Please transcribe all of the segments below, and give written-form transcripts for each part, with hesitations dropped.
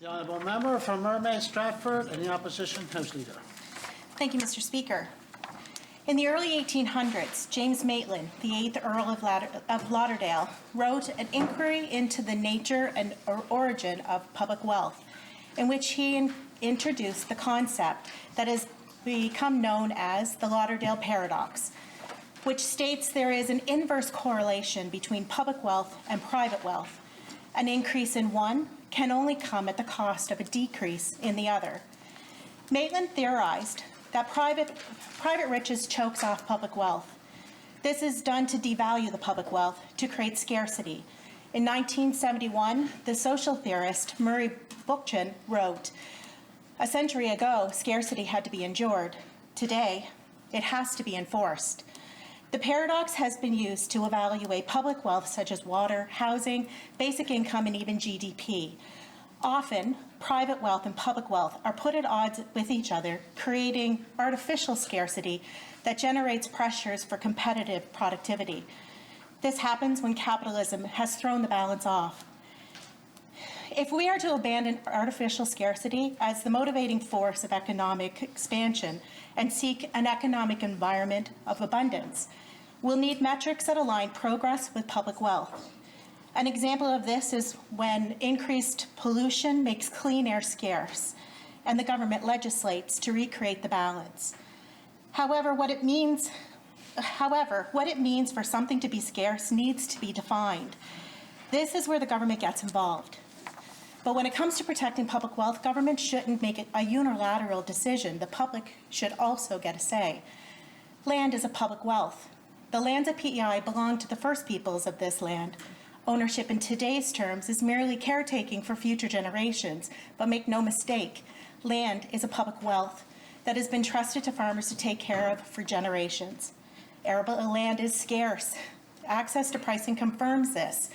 The Honourable Member for Mermaid-Stratford and the Opposition House Leader. Thank you, Mr. Speaker. In the early 1800s, James Maitland, the 8th Earl of Lauderdale, wrote an inquiry into the nature and origin of public wealth, in which he introduced the concept that has become known as the Lauderdale paradox, which states there is an inverse correlation between public wealth and private wealth. An increase in one can only come at the cost of a decrease in the other. Maitland theorized that private riches chokes off public wealth. This is done to devalue the public wealth, to create scarcity. In 1971, the social theorist Murray Bookchin wrote, "A century ago, scarcity had to be endured. Today, it has to be enforced." The paradox has been used to evaluate public wealth such as water, housing, basic income, and even GDP. Often, private wealth and public wealth are put at odds with each other, creating artificial scarcity that generates pressures for competitive productivity. This happens when capitalism has thrown the balance off. If we are to abandon artificial scarcity as the motivating force of economic expansion and seek an economic environment of abundance, we'll need metrics that align progress with public wealth. An example of this is when increased pollution makes clean air scarce and the government legislates to recreate the balance. However, what it means for something to be scarce needs to be defined. This is where the government gets involved. But when it comes to protecting public wealth, government shouldn't make it a unilateral decision. The public should also get a say. Land is a public wealth. The lands of PEI belong to the first peoples of this land. Ownership in today's terms is merely caretaking for future generations, but make no mistake, land is a public wealth that has been trusted to farmers to take care of for generations. Arable land is scarce. Access to pricing confirms this.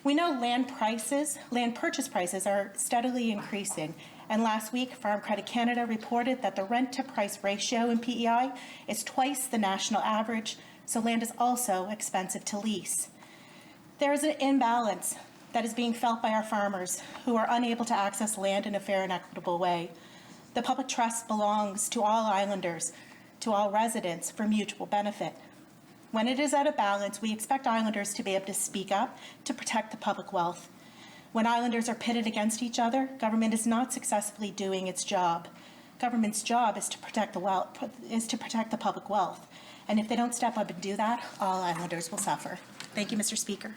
We know land purchase prices are steadily increasing, and last week, Farm Credit Canada reported that the rent-to-price ratio in PEI is twice the national average, so land is also expensive to lease. There is an imbalance that is being felt by our farmers who are unable to access land in a fair and equitable way. The public trust belongs to all islanders, to all residents for mutual benefit. When it is out of balance, we expect islanders to be able to speak up to protect the public wealth. When islanders are pitted against each other, government is not successfully doing its job. Government's job is to protect the public wealth. And if they don't step up and do that, all islanders will suffer. Thank you, Mr. Speaker.